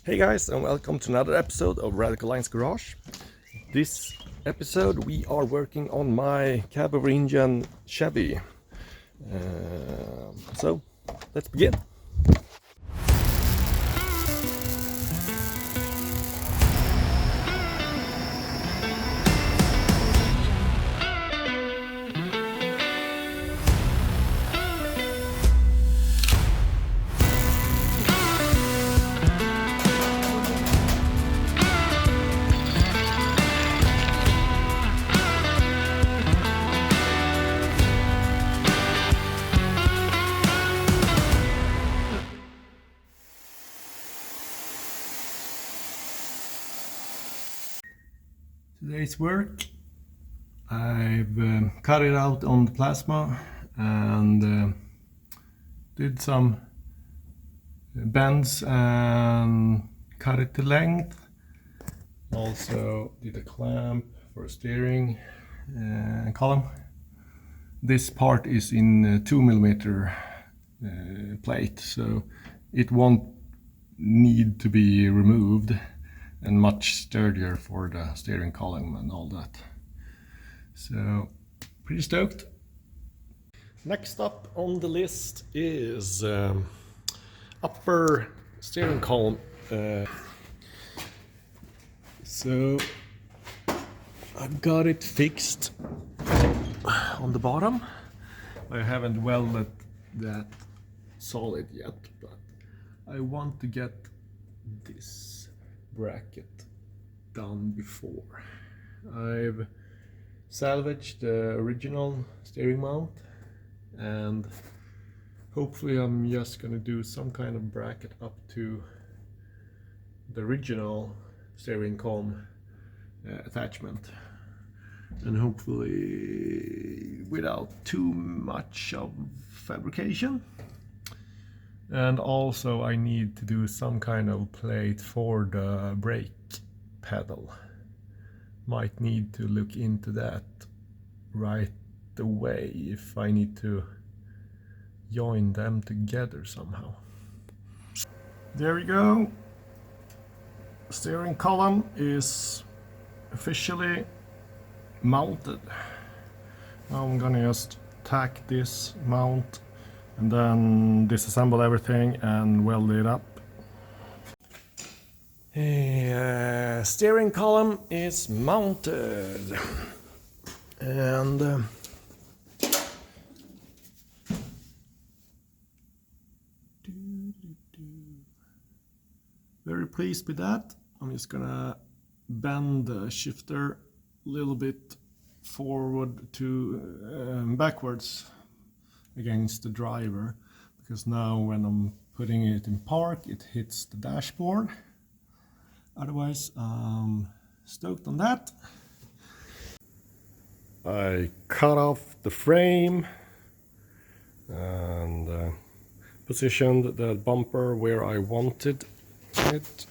Hey guys, and welcome to another episode of Radical Lines Garage. This episode we are working on my Caboverinian Chevy. So let's begin. Today's work, I've cut it out on the plasma and did some bends and cut it to length. Also did a clamp for a steering column. This part is in 2mm plate, so it won't need to be removed, and much sturdier for the steering column and all that. So pretty stoked. Next up on the list is upper steering column. So I've got it fixed on the bottom. I haven't welded that solid yet, but I want to get this bracket done before. I've salvaged the original steering mount and hopefully I'm just gonna do some kind of bracket up to the original steering column attachment, and hopefully without too much of fabrication. And also I need to do some kind of plate for the brake pedal. Might need to look into that right away if I need to join them together somehow. There we go. Steering column is officially mounted. Now I'm gonna just tack this mount and then disassemble everything and weld it up. Steering column is mounted, and very pleased with that. I'm just gonna bend the shifter a little bit forward to backwards against the driver, because now when I'm putting it in park it hits the dashboard. Otherwise I'm stoked on that. I cut off the frame and positioned the bumper where I wanted it,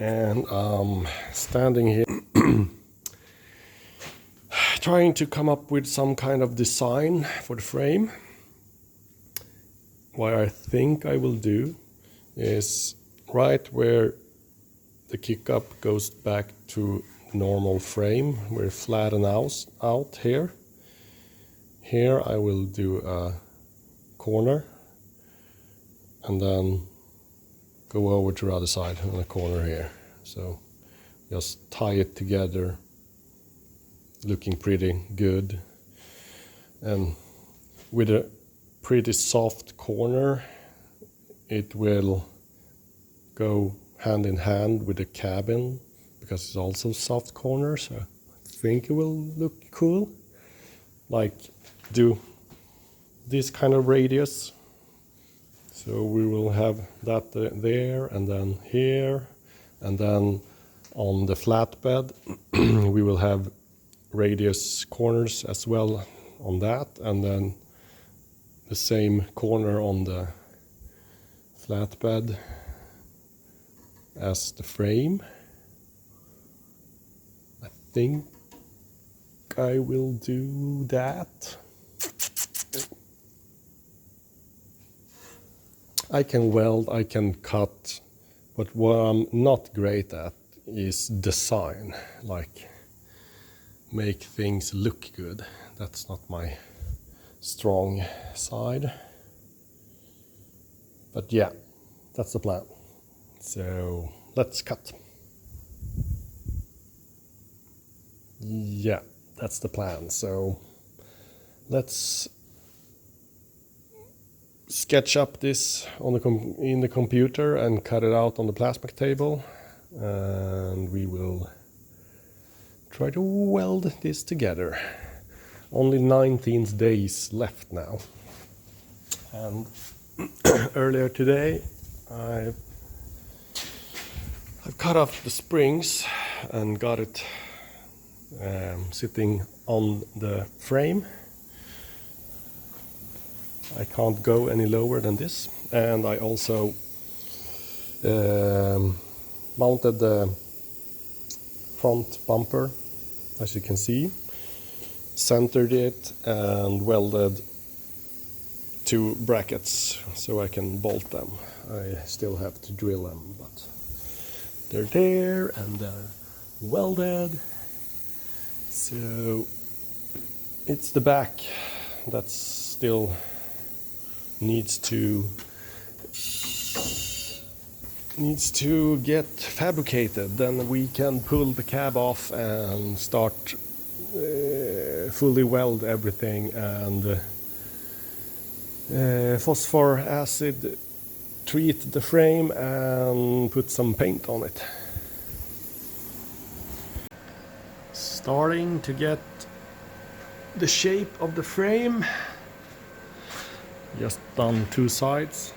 and I'm standing here trying to come up with some kind of design for the frame. What I think I will do is right where the kick-up goes back to normal frame, where it flatten out here. Here I will do a corner and then go over to the other side on the corner here. So just tie it together, looking pretty good, and with a pretty soft corner it will go hand in hand with the cabin because it's also soft corner, so I think it will look cool. Like do this kind of radius, so we will have that there and then here, and then on the flatbed we will have radius corners as well on that, and then the same corner on the flatbed as the frame. I think I will do that. I can weld, I can cut But what I'm not great at is design, like make things look good. That's not my strong side. But yeah, that's the plan. So let's cut. Yeah, that's the plan. So let's sketch up this on in the computer and cut it out on the plastic table, and we will try to weld this together. Only 19 days left now, and earlier today I've cut off the springs and got it sitting on the frame. I can't go any lower than this, and I also mounted the front bumper, as you can see, centered it and welded 2 brackets so I can bolt them. I still have to drill them, but they're there and they're welded. So it's the back that still needs to get fabricated. Then we can pull the cab off and start fully weld everything, and phosphor acid treat the frame and put some paint on it. Starting to get the shape of the frame. Just done 2 sides.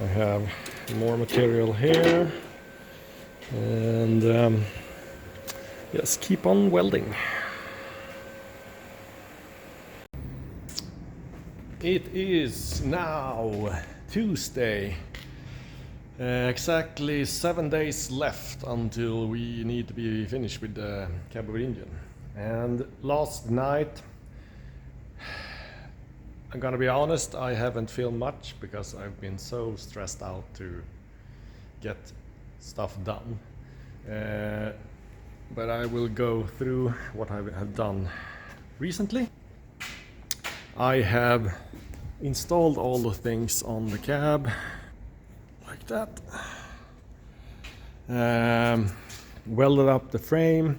I have more material here, and just keep on welding. It is now Tuesday. Exactly 7 days left until we need to be finished with the cab over engine. And last night, I'm gonna be honest, I haven't filmed much because I've been so stressed out to get stuff done. But I will go through what I have done recently. I have installed all the things on the cab, like that. Welded up the frame.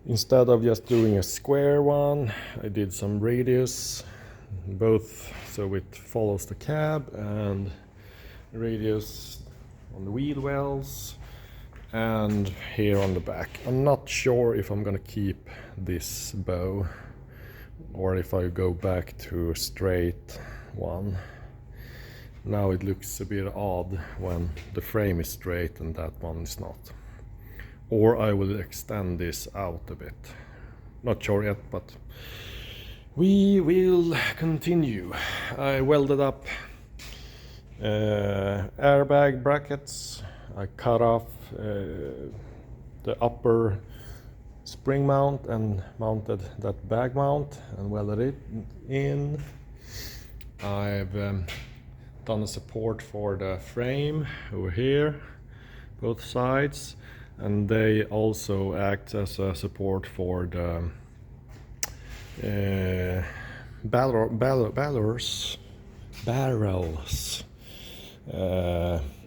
Instead of just doing a square one, I did some radius, both so it follows the cab, and radius on the wheel wells and here on the back. I'm not sure if I'm gonna keep this bow or if I go back to a straight one. Now it looks a bit odd when the frame is straight and that one is not. Or I will extend this out a bit. Not sure yet, but we will continue. I welded up airbag brackets. I cut off the upper spring mount and mounted that bag mount and welded it in. I've done a support for the frame over here, both sides, and they also act as a support for the barrels.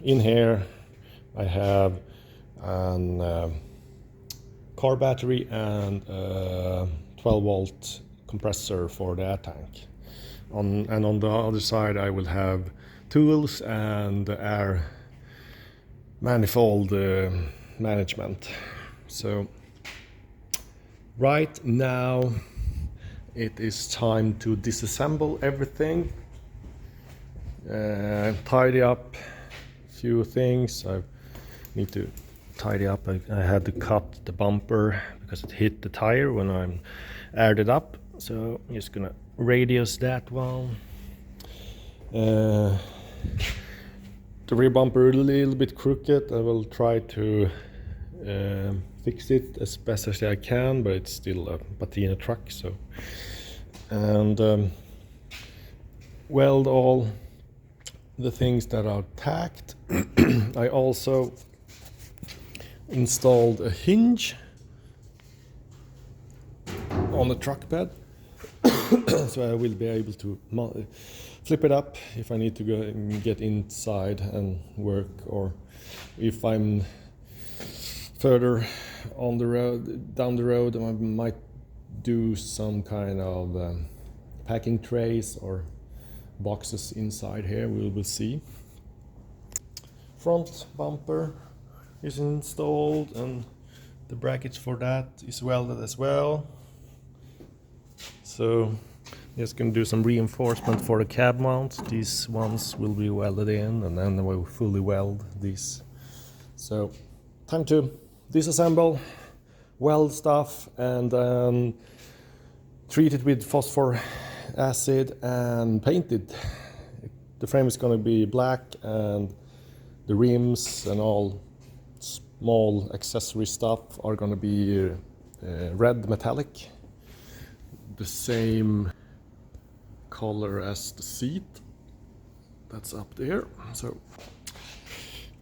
In here I have an car battery and a 12-volt compressor for the air tank. And on the other side I will have tools and air manifold management. So right now it is time to disassemble everything, tidy up a few things. I need to tidy up. I had to cut the bumper because it hit the tire when I aired it up, so I'm just gonna radius that one. The rear bumper a little bit crooked. I will try to fix it as best as I can, but it's still a patina truck, so. And weld all the things that are tacked. I also installed a hinge on the truck bed, so I will be able to flip it up if I need to go and get inside and work, or if I'm further on the road, down the road, I might do some kind of packing trays or boxes inside here. We will see. Front bumper is installed and the brackets for that is welded as well. So just going to do some reinforcement for the cab mount. These ones will be welded in, and then we'll fully weld these. So time to disassemble, weld stuff, and treat it with phosphor acid and paint it. The frame is going to be black, and the rims and all small accessory stuff are going to be red metallic, the same color as the seat that's up there. So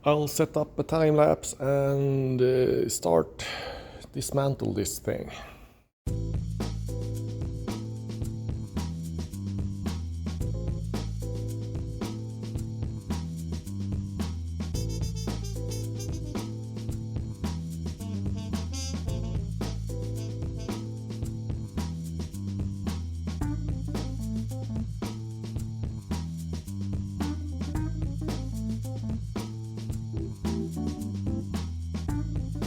I'll set up a time lapse and start dismantle this thing.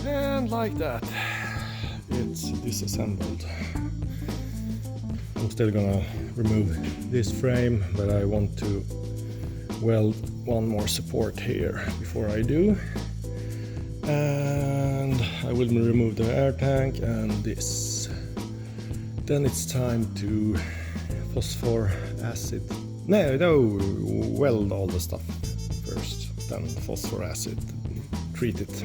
And like that, it's disassembled. I'm still gonna remove this frame, but I want to weld one more support here before I do. And I will remove the air tank and this. Then it's time to phosphor acid. No, weld all the stuff first, then phosphor acid, treat it.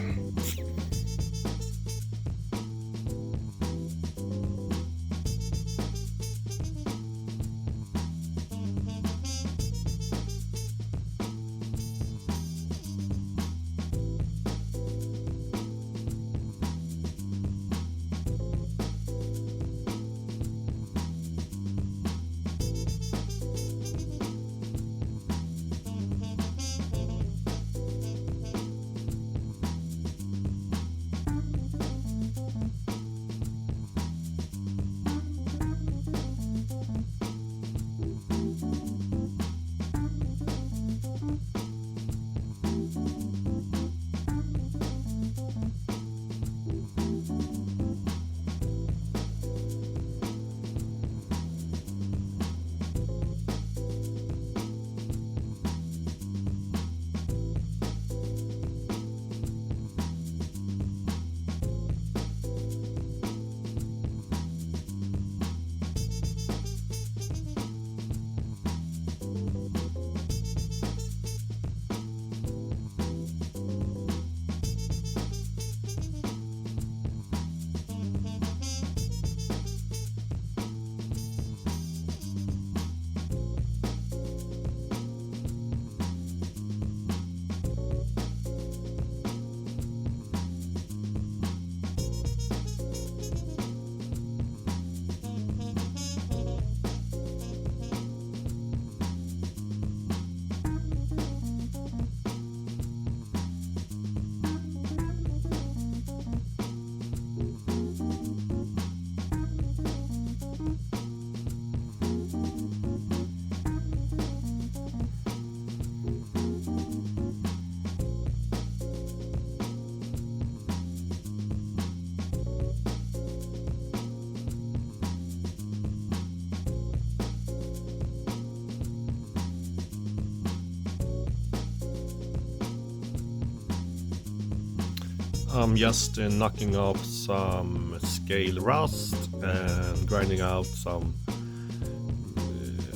I'm just knocking off some scale rust and grinding out some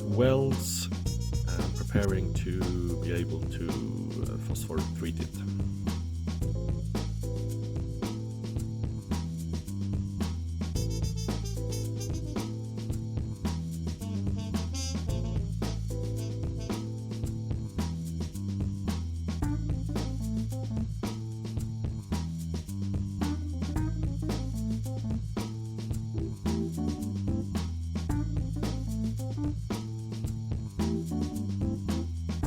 welds and preparing to be able to phosphor treat it.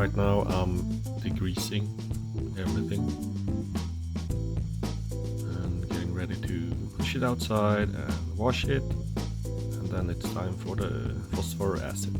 Right now I'm degreasing everything and getting ready to push it outside and wash it, and then it's time for the phosphor acid.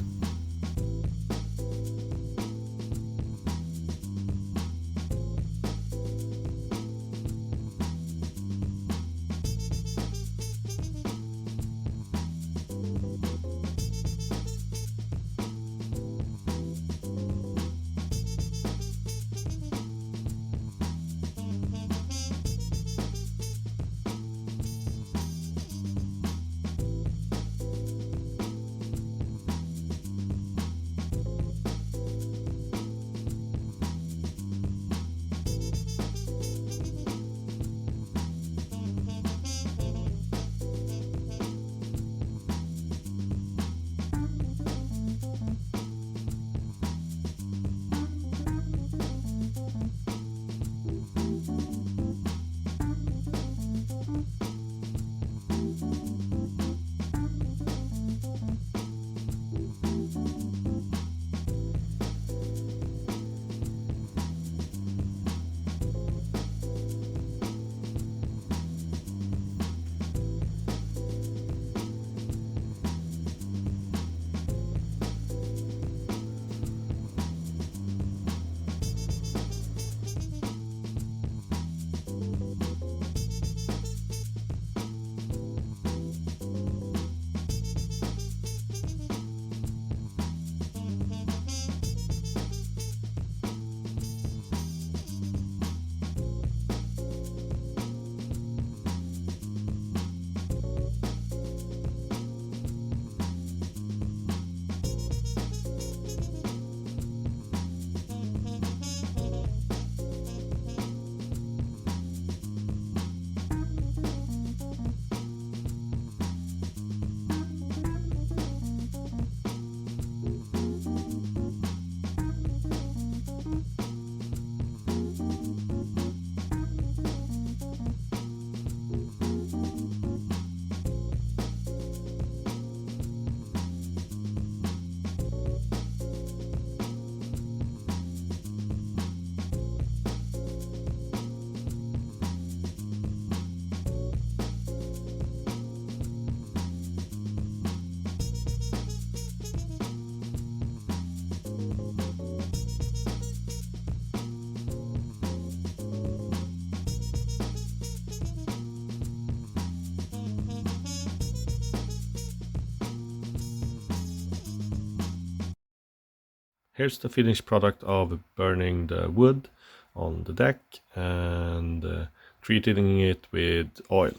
Here's the finished product of burning the wood on the deck and treating it with oil.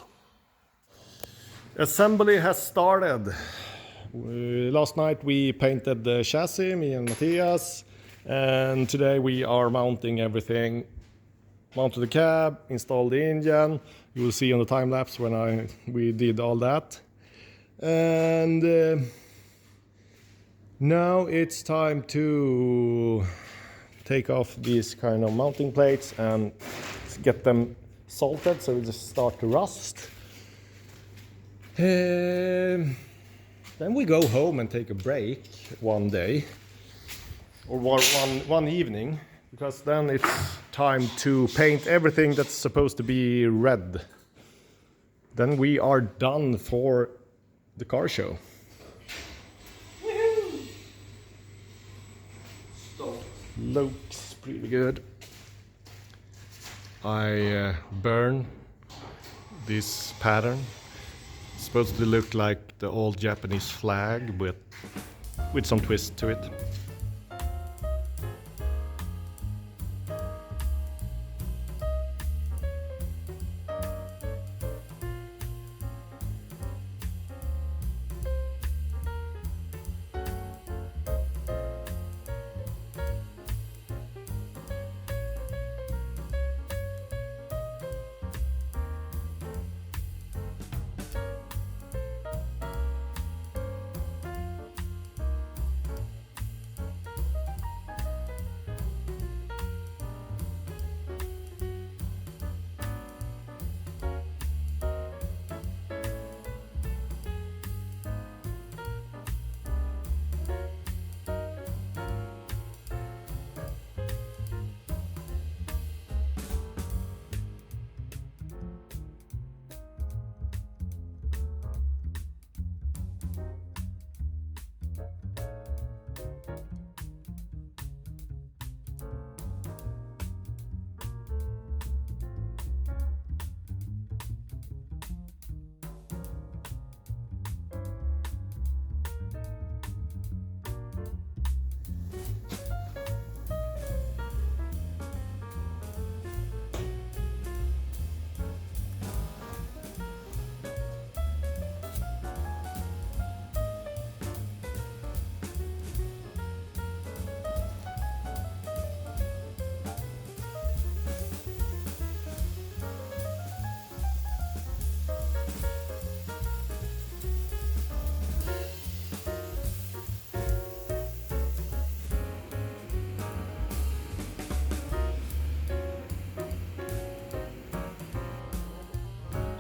Assembly has started. Last night we painted the chassis, me and Matthias, and today we are mounting everything. Mounted the cab, installed the engine. You will see on the time lapse when we did all that. And now it's time to take off these kind of mounting plates and get them salted so they just start to rust. Then we go home and take a break one day or one evening, because then it's time to paint everything that's supposed to be red. Then we are done for the car show. Looks pretty good. I burn this pattern. It's supposed to look like the old Japanese flag with some twist to it.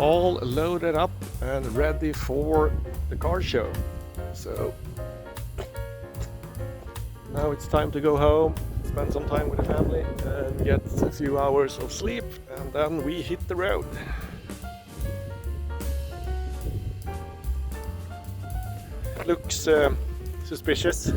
all loaded up and ready for the car show. So now it's time to go home, spend some time with the family and get a few hours of sleep, and then we hit the road. Looks suspicious.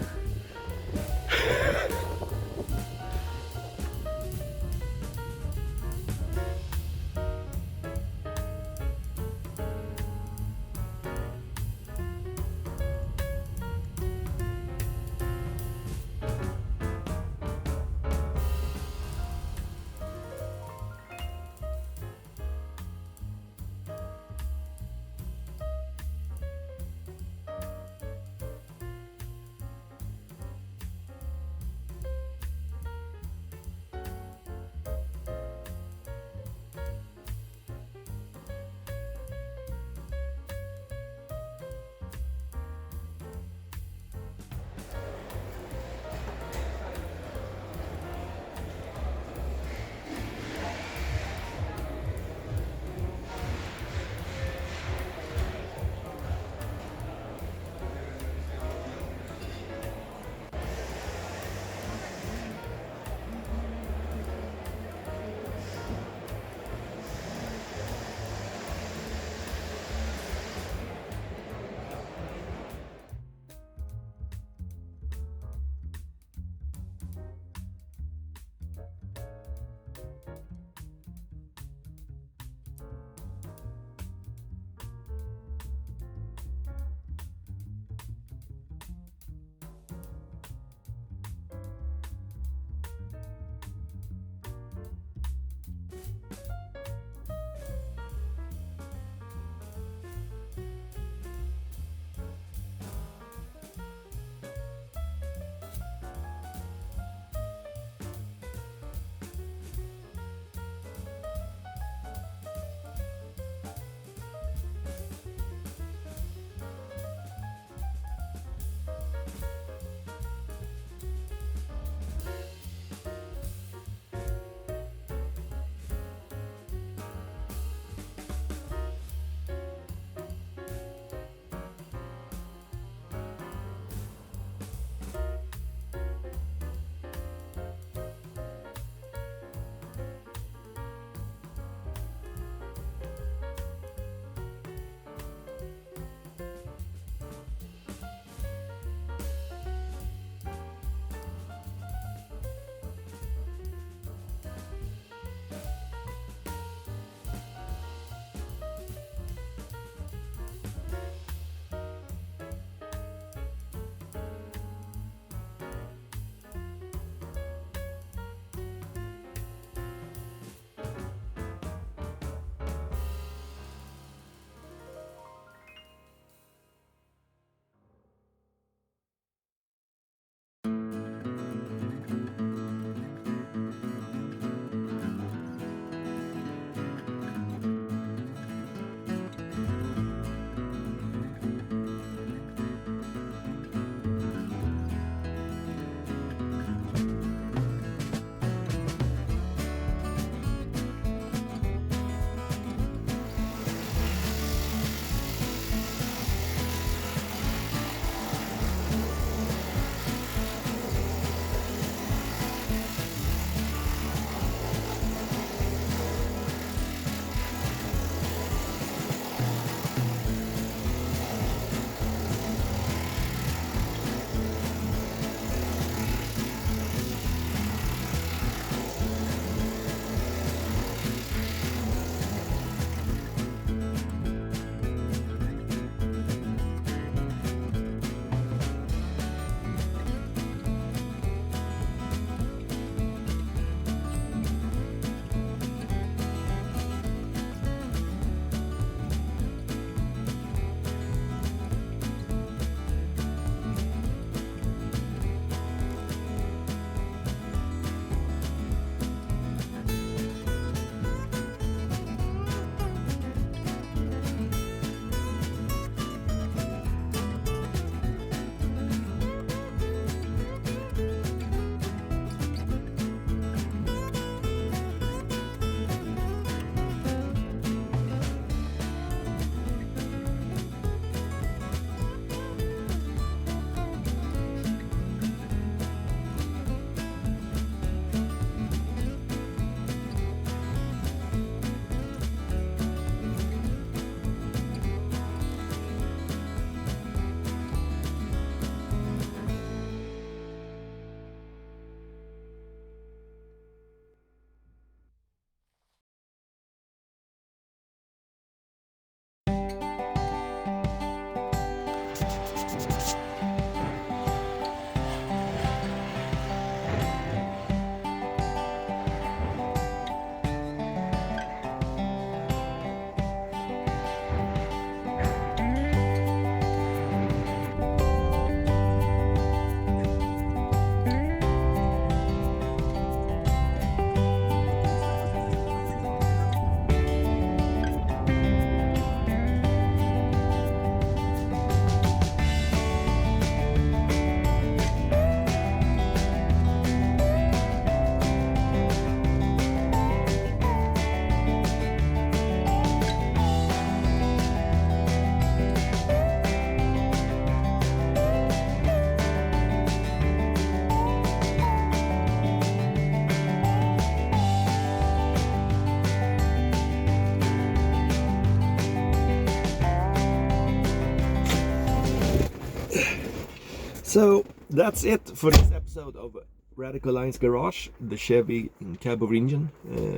So that's it for this episode of Radical Lines Garage, the Chevy cab over engine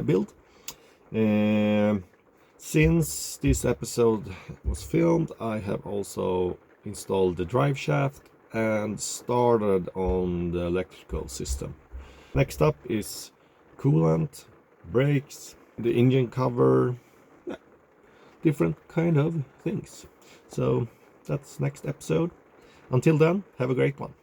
build. Since this episode was filmed, I have also installed the drive shaft and started on the electrical system. Next up is coolant, brakes, the engine cover, different kind of things. So that's next episode. Until then, have a great one.